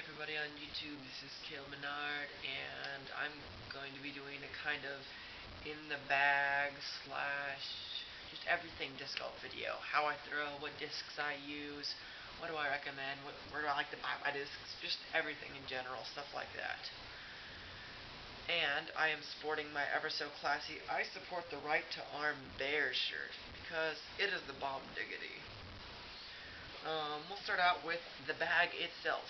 everybody on YouTube, this is Kale Menard, and I'm going to be doing a kind of in the bag slash just everything disc golf video. How I throw, what discs I use, what do I recommend, where do I like to buy my discs, just everything in general, stuff like that. And I am sporting my ever so classy I support the right to arm Bears shirt because it is the bomb diggity. We'll start out with the bag itself.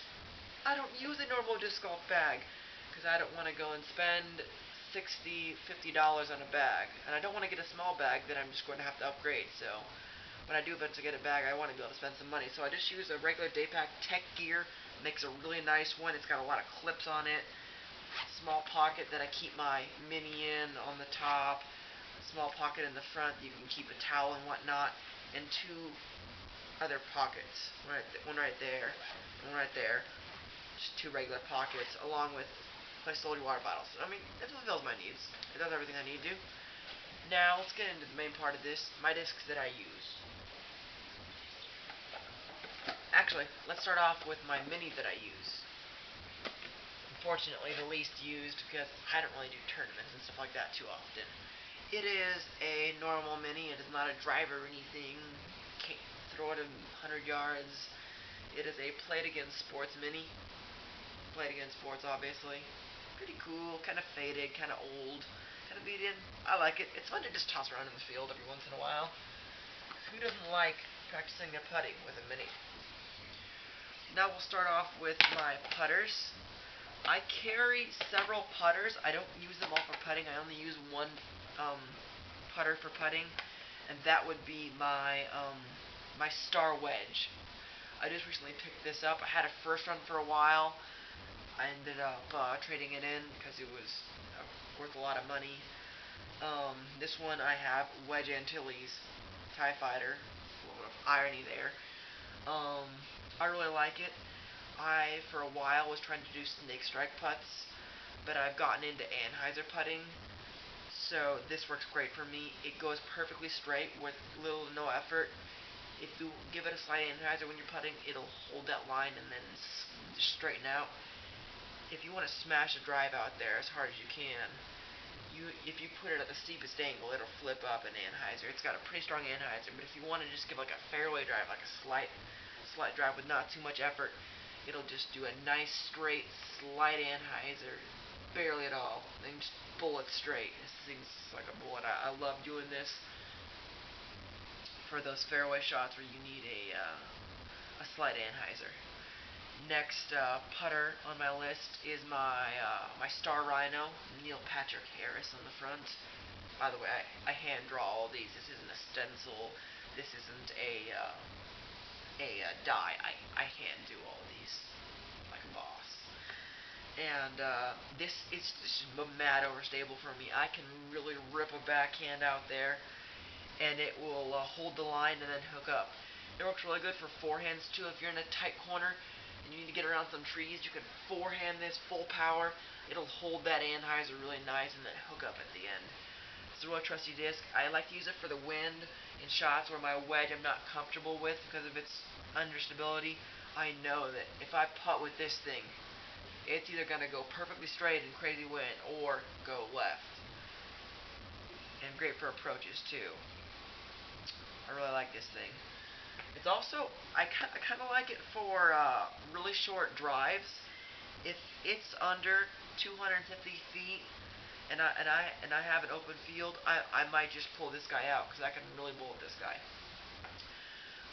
I don't use a normal disc golf bag because I don't want to go and spend $60, $50 on a bag. And I don't want to get a small bag that I'm just going to have to upgrade. So when I do eventually get a bag, I want to be able to spend some money. So I just use a regular Daypack Tech Gear. Makes a really nice one. It's got a lot of clips on it. Small pocket that I keep my mini in on the top. Small pocket in the front. You can keep a towel and whatnot. And two other pockets. One right there. One right there. Just two regular pockets, along with my soda water bottles. I mean, it fulfills my needs. It does everything I need to. Now, let's get into the main part of this, my discs that I use. Actually, let's start off with my mini that I use. Unfortunately, the least used because I don't really do tournaments and stuff like that too often. It is a normal mini. It is not a driver or anything. Can't throw it 100 yards. It is a Play It Again Sports mini. Play It Again Sports, obviously. Pretty cool, kind of faded, kind of old, kind of beat in. I like it. It's fun to just toss around in the field every once in a while. Who doesn't like practicing their putting with a mini? Now we'll start off with my putters. I carry several putters. I don't use them all for putting. I only use one putter for putting, and that would be my my Star Wedge. I just recently picked this up. I had a first run for a while. I ended up trading it in because it was worth a lot of money. This one I have Wedge Antilles TIE Fighter. A little bit of irony there. I really like it. I, for a while, was trying to do snake strike putts, but I've gotten into Anheuser putting, so this works great for me. It goes perfectly straight with little to no effort. If you give it a slight Anheuser when you're putting, it'll hold that line and then straighten out. If you want to smash a drive out there as hard as you can, if you put it at the steepest angle, it'll flip up an Anheuser. It's got a pretty strong Anheuser, but if you want to just give like a fairway drive, like a slight drive with not too much effort, it'll just do a nice straight slight Anheuser, barely at all, and just bullet straight. This thing's like a bullet. I love doing this for those fairway shots where you need a slight Anheuser. Next putter on my list is my my Star Rhino, Neil Patrick Harris on the front. By the way, I hand draw all these. This isn't a stencil. This isn't a die. I hand do all these like a boss. And this is just mad overstable for me. I can really rip a backhand out there, and it will hold the line and then hook up. It works really good for forehands too. If you're in a tight corner and you need to get around some trees, you can forehand this full power. It'll hold that Anheuser really nice and then hook up at the end. It's a really trusty disc. I like to use it for the wind in shots where my wedge I'm not comfortable with because of its understability. I know that if I putt with this thing, it's either going to go perfectly straight in crazy wind or go left. And great for approaches too. I really like this thing. It's also, I kind of like it for really short drives. If it's under 250 feet and I have an open field, I might just pull this guy out because I can really bullet this guy.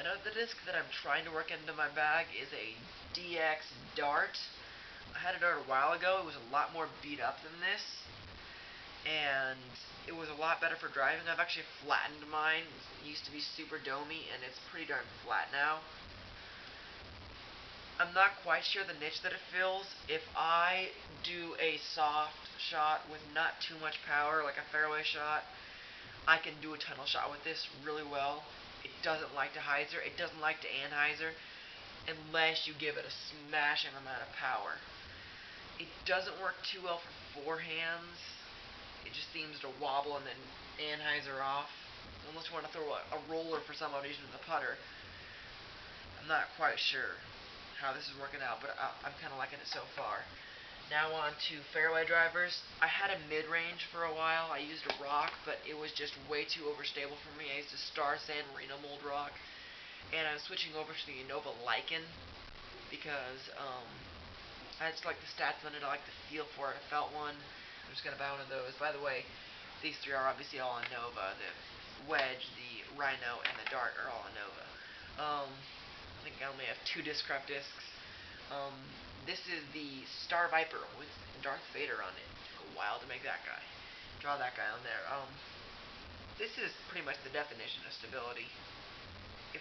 Another disc that I'm trying to work into my bag is a DX Dart. I had a Dart a while ago. It was a lot more beat up than this, and it was a lot better for driving. I've actually flattened mine. It used to be super domey, and it's pretty darn flat now. I'm not quite sure the niche that it fills. If I do a soft shot with not too much power, like a fairway shot, I can do a tunnel shot with this really well. It doesn't like to hyzer. It doesn't like to Anheuser unless you give it a smashing amount of power. It doesn't work too well for forehands. It just seems to wobble and then Anheuser off. Unless you want to throw a roller for some odd reason with the putter. I'm not quite sure how this is working out, but I'm kind of liking it so far. Now on to fairway drivers. I had a mid-range for a while. I used a rock, but it was just way too overstable for me. I used a Star San Marino mold rock, and I'm switching over to the Innova Lichen because I just like the stats on it. I like the feel for it. I felt one. I'm just gonna buy one of those. By the way, these three are obviously all Innova. The Wedge, the Rhino, and the Dart are all Innova. I think I only have 2 Discraft discs. This is the Star Viper with Darth Vader on it. Took a while to make that guy. Draw that guy on there. This is pretty much the definition of stability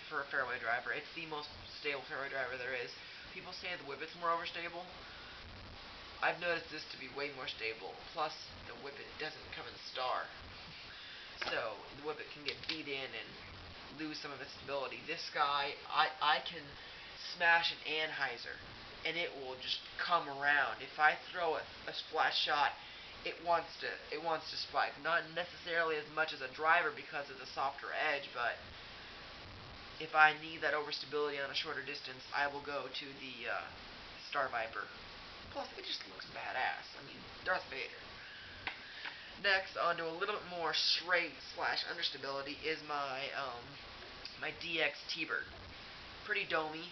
for a fairway driver. It's the most stable fairway driver there is. People say the Whippet's more overstable. I've noticed this to be way more stable. Plus, the Whippet doesn't come in Star. So, the Whippet can get beat in and lose some of its stability. This guy, I can smash an Anheuser, and it will just come around. If I throw a flat shot, it wants to spike. Not necessarily as much as a driver because of the softer edge, but if I need that overstability on a shorter distance, I will go to the Star Viper. Plus, it just looks badass. I mean, Darth Vader. Next, onto a little bit more straight / understability is my my DX T-Bird. Pretty domey.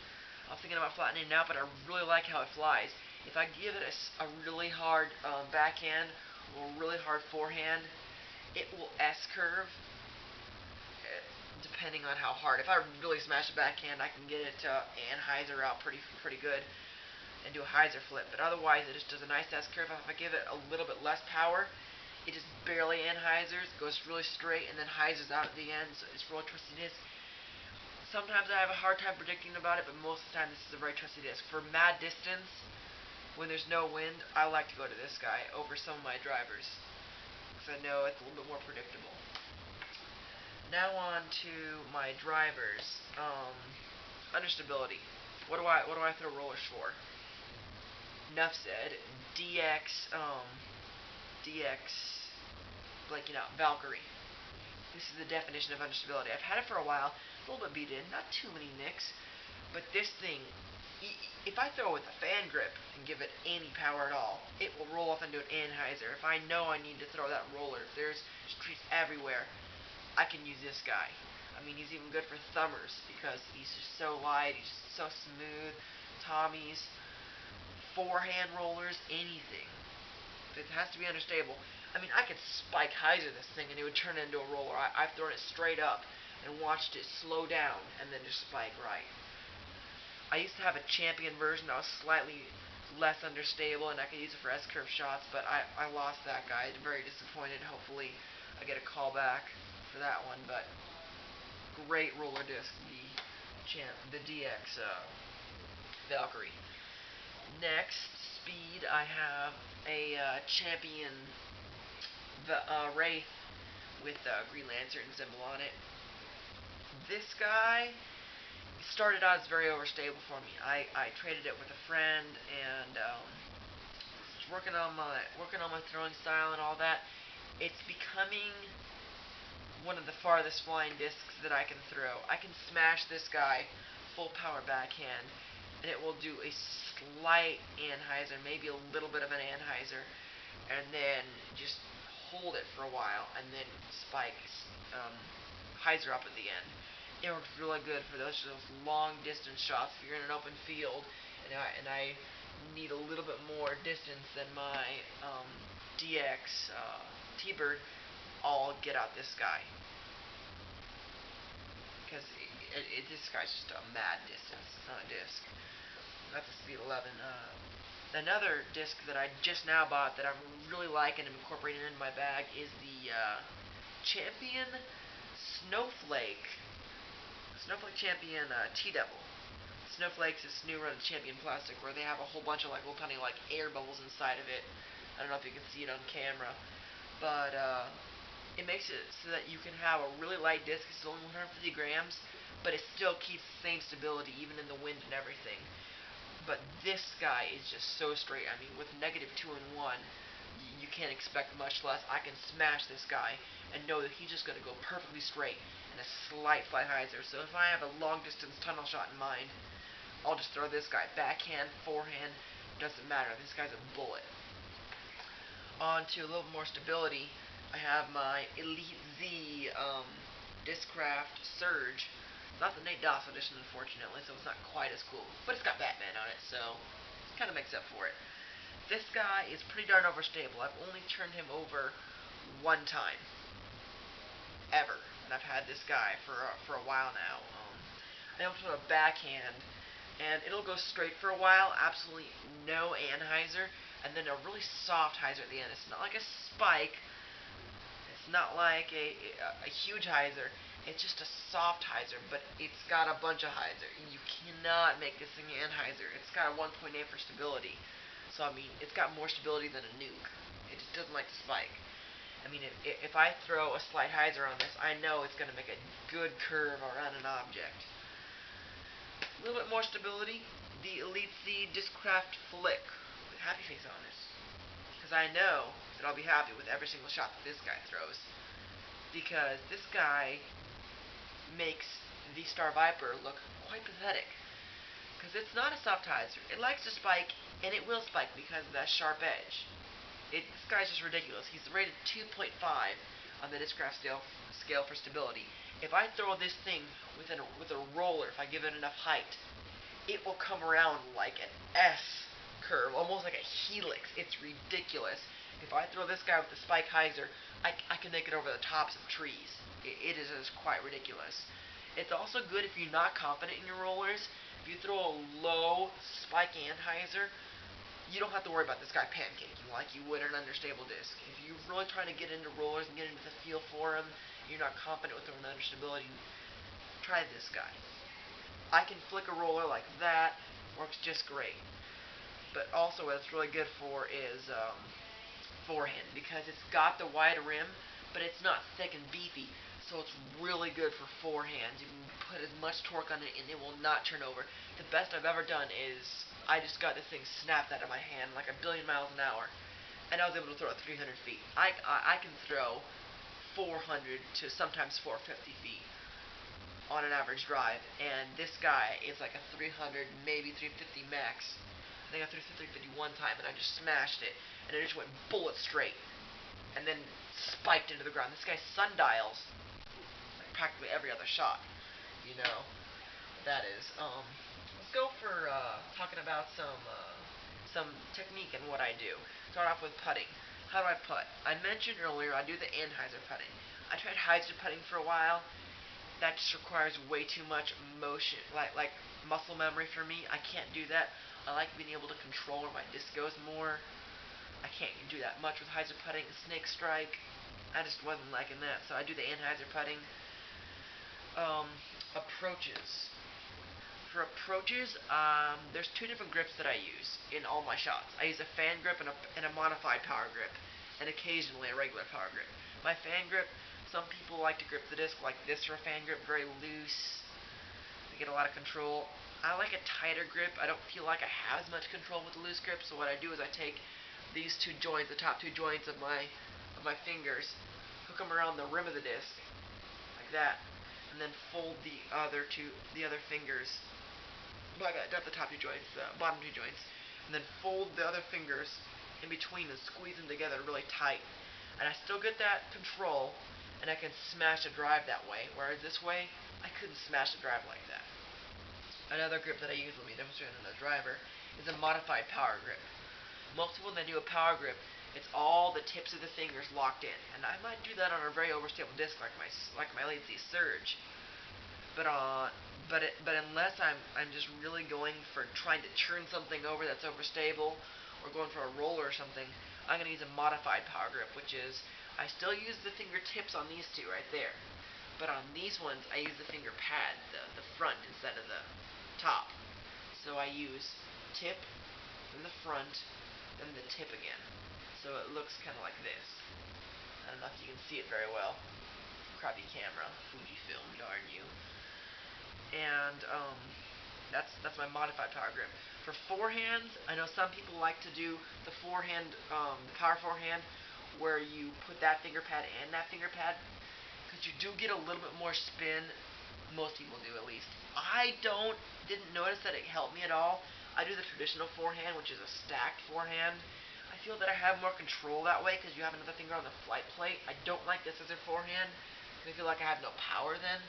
I was thinking about flattening it out, but I really like how it flies. If I give it a really hard backhand or really hard forehand, it will S-curve, depending on how hard. If I really smash a backhand, I can get it to Anheuser out pretty good and do a hyzer flip. But otherwise, it just does a nice S-curve. If I give it a little bit less power, it just barely Anheisers, goes really straight, and then hyzers out at the end. So it's really twisty disc. Sometimes I have a hard time predicting about it, but most of the time this is a very trusty disc. For mad distance, when there's no wind, I like to go to this guy over some of my drivers, because I know it's a little bit more predictable. Now on to my drivers. Understability. What do I throw rollers for? Enough said. DX, blanking out, Valkyrie. This is the definition of understability. I've had it for a while, a little bit beat in, not too many nicks, but this thing, if I throw it with a fan grip and give it any power at all, it will roll off into an Anheuser. If I know I need to throw that roller, if there's streets everywhere, I can use this guy. I mean, he's even good for thumbers because he's just so light, he's just so smooth. Tommies, forehand rollers, anything. It has to be understable. I mean, I could spike hyzer this thing and it would turn into a roller. I've thrown it straight up and watched it slow down and then just spike right. I used to have a champion version that was slightly less understable and I could use it for S-curve shots, but I lost that guy. I'm very disappointed. Hopefully I get a call back for that one, but great roller disc, the DX Valkyrie. Next, speed, I have a champion Wraith with Green Lantern symbol on it. This guy started out as very overstable for me. I traded it with a friend and working on my throwing style and all that. It's becoming one of the farthest flying discs that I can throw. I can smash this guy full power backhand, and it will do a slight Anheuser, maybe a little bit of an Anheuser, and then just hold it for a while, and then spike hyzer up at the end. It works really good for those long distance shots. If you're in an open field, and I need a little bit more distance than my DX T-Bird, I'll get out this guy. Because this guy's just a mad distance. It's not a disc. That's a speed 11. Another disc that I just now bought that I'm really liking and incorporating into my bag is the Champion Snowflake Champion T-Devil. Snowflake's this new run of Champion Plastic where they have a whole bunch of like little tiny like air bubbles inside of it. I don't know if you can see it on camera, but it makes it so that you can have a really light disc. It's only 150 grams, but it still keeps the same stability even in the wind and everything. But this guy is just so straight. I mean, with -2 and 1, you can't expect much less. I can smash this guy and know that he's just going to go perfectly straight and a slight fly hyzer. So if I have a long distance tunnel shot in mind, I'll just throw this guy. Backhand, forehand, doesn't matter. This guy's a bullet. On to a little more stability, I have my Elite Z Discraft Surge. Not the Nate Doss edition, unfortunately, so it's not quite as cool. But it's got Batman on it, so it kind of makes up for it. This guy is pretty darn overstable. I've only turned him over one time, ever, and I've had this guy for a while now. I also have a backhand, and it'll go straight for a while, absolutely no anhyzer, and then a really soft hyzer at the end. It's not like a spike, it's not like a huge hyzer, it's just a soft hyzer, but it's got a bunch of hyzer. You cannot make this thing anhyzer. It's got a 1.8 for stability, so I mean, it's got more stability than a nuke. It just doesn't like to spike. I mean, if I throw a slight hyzer on this, I know it's going to make a good curve around an object. A little bit more stability, the Elite Z Discraft Flick with happy face on it. Because I know that I'll be happy with every single shot that this guy throws. Because this guy makes the Star Viper look quite pathetic. Because it's not a soft hyzer. It likes to spike, and it will spike because of that sharp edge. This guy's just ridiculous. He's rated 2.5 on the Discraft scale for stability. If I throw this thing with a roller, if I give it enough height, it will come around like an S curve, almost like a helix. It's ridiculous. If I throw this guy with the spike hyzer, I can make it over the tops of trees. It is just quite ridiculous. It's also good if you're not confident in your rollers. If you throw a low spike anhyzer, you don't have to worry about this guy pancaking like you would an understable disc. If you're really trying to get into rollers and get into the feel for them, you're not confident with throwing understability, try this guy. I can flick a roller like that, works just great. But also what it's really good for is forehand, because it's got the wide rim, but it's not thick and beefy, so it's really good for forehand. You can put as much torque on it and it will not turn over. The best I've ever done is I just got this thing snapped out of my hand like a billion miles an hour, and I was able to throw it 300 feet. I can throw 400 to sometimes 450 feet on an average drive, and this guy is like a 300, maybe 350 max. I think I threw 350 one time, and I just smashed it, and it just went bullet straight, and then spiked into the ground. This guy sundials like practically every other shot, you know. That is. Let's go for talking about some technique and what I do. Start off with putting. How do I putt? I mentioned earlier I do the anhyzer putting. I tried hyzer putting for a while. That just requires way too much motion, like muscle memory for me. I can't do that. I like being able to control where my disc goes more. I can't do that much with hyzer putting and snake strike. I just wasn't liking that, so I do the anhyzer putting. Approaches. For approaches, there's two different grips that I use in all my shots. I use a fan grip and a modified power grip, and occasionally a regular power grip. My fan grip, some people like to grip the disc like this for a fan grip, very loose. They get a lot of control. I like a tighter grip. I don't feel like I have as much control with the loose grip, so what I do is I take these two joints, the top two joints of my fingers, hook them around the rim of the disc, like that, and then fold the other fingers. Not the top two joints, the bottom two joints, and then fold the other fingers in between and squeeze them together really tight. And I still get that control, and I can smash a drive that way, whereas this way, I couldn't smash a drive like that. Another grip that I use, let me demonstrate on the driver, is a modified power grip. Most people, when they do a power grip, it's all the tips of the fingers locked in, and I might do that on a very overstable disc like my L.A.C. Surge. But unless I'm just really going for trying to turn something over that's overstable, or going for a roller or something, I'm going to use a modified power grip, which is I still use the fingertips on these two right there, but on these ones I use the finger pad, the front instead of the top. So I use tip, then the front, then the tip again. So it looks kind of like this. I don't know if you can see it very well. Crappy camera, Fujifilm, darn you. And that's my modified power grip. For forehands, I know some people like to do the forehand, the power forehand, where you put that finger pad and that finger pad, because you do get a little bit more spin. Most people do, at least. I don't didn't notice that it helped me at all. I do the traditional forehand, which is a stacked forehand. I feel that I have more control that way because you have another finger on the flight plate. I don't like the scissor forehand because I feel like I have no power then.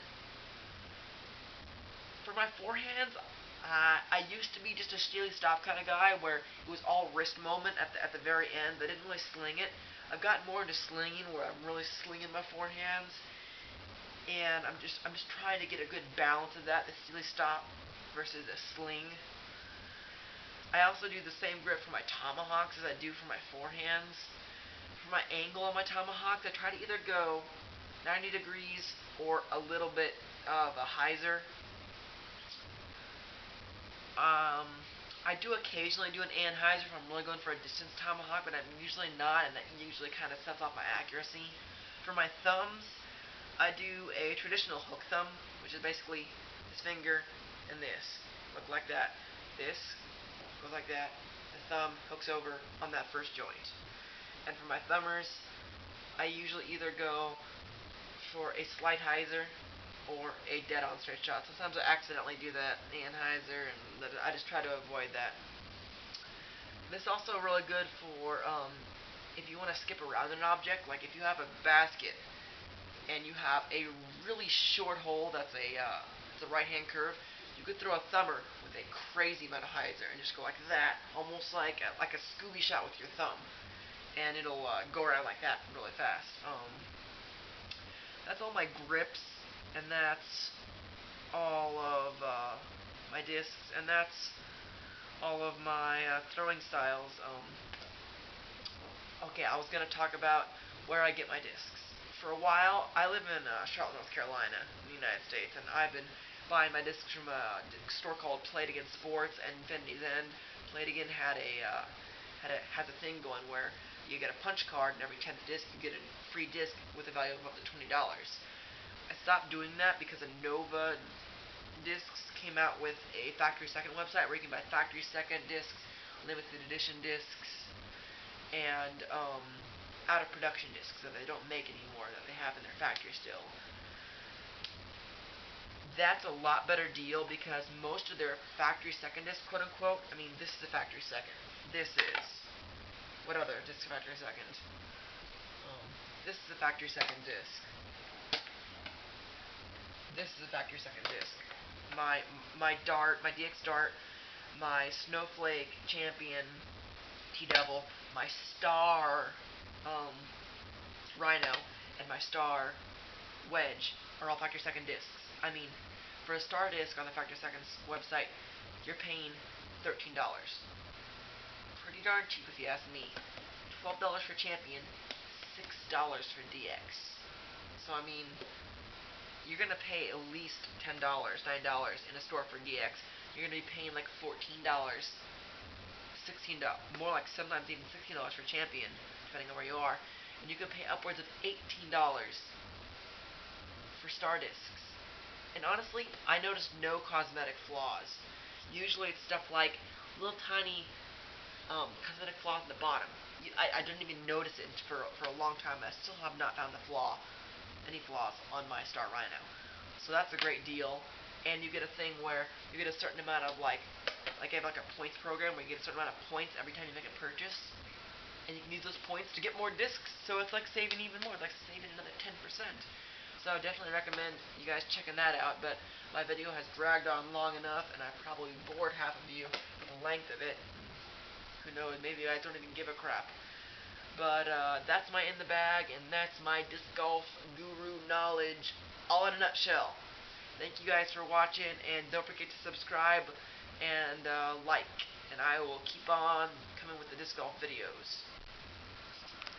For my forehands, I used to be just a steely stop kind of guy where it was all wrist moment at the very end. I didn't really sling it. I've gotten more into slinging where I'm really slinging my forehands, and I'm just trying to get a good balance of that, the steely stop versus a sling. I also do the same grip for my tomahawks as I do for my forehands. For my angle on my tomahawks, I try to either go 90 degrees or a little bit of a hyzer. I do occasionally do an anhyzer if I'm really going for a distance tomahawk, but I'm usually not, and that usually kind of sets off my accuracy. For my thumbs, I do a traditional hook thumb, which is basically this finger and this. Look like that. This goes like that. The thumb hooks over on that first joint. And for my thumbers, I usually either go for a slight hyzer or a dead-on straight shot. Sometimes I accidentally do that anhyzer, and I just try to avoid that. This is also really good for if you want to skip around an object. Like if you have a basket and you have a really short hole that's it's a right-hand curve, you could throw a thumber with a crazy amount of hyzer and just go like that, almost like a Scooby shot with your thumb, and it'll go around like that really fast. That's all my grips, and that's all of my discs, and that's all of my throwing styles. Okay, I was going to talk about where I get my discs. For a while, I live in Charlotte, North Carolina, in the United States, and I've been buying my discs from a store called Play It Again Sports and Infinity's End. Play It Again has a thing going where you get a punch card, and every 10th disc you get a free disc with a value of up to $20. I stopped doing that because Nova Discs came out with a factory second website where you can buy factory second discs, limited edition discs, and out of production discs that they don't make anymore that they have in their factory still. That's a lot better deal because most of their factory second discs, quote unquote, I mean, this is a factory second. This is. What other disc factory second? This is a factory second disc. This is a factory second disc. My Dart, my DX Dart, my Snowflake Champion T-Devil, my Star Rhino, and my Star Wedge are all factory second discs. I mean, for a Star disc on the factory second website, you're paying $13. Pretty darn cheap if you ask me. $12 for Champion, $6 for DX. So I mean, you're gonna pay at least $10, $9 in a store for DX. You're gonna be paying like $14, $16, more like sometimes even $16 for Champion, depending on where you are. And you can pay upwards of $18 for Star discs. And honestly, I noticed no cosmetic flaws. Usually it's stuff like little tiny cosmetic flaws in the bottom. I didn't even notice it for a long time. I still have not found any flaws on my Star Rhino. So that's a great deal. And you get a thing where you get a certain amount of I have like a points program where you get a certain amount of points every time you make a purchase. And you can use those points to get more discs, so it's like saving even more. It's like saving another 10%. So I definitely recommend you guys checking that out, but my video has dragged on long enough, and I've probably bored half of you with the length of it. Who knows, maybe you guys don't even give a crap. But that's my in the bag, and that's my disc golf guru knowledge, all in a nutshell. Thank you guys for watching, and don't forget to subscribe and like, and I will keep on coming with the disc golf videos.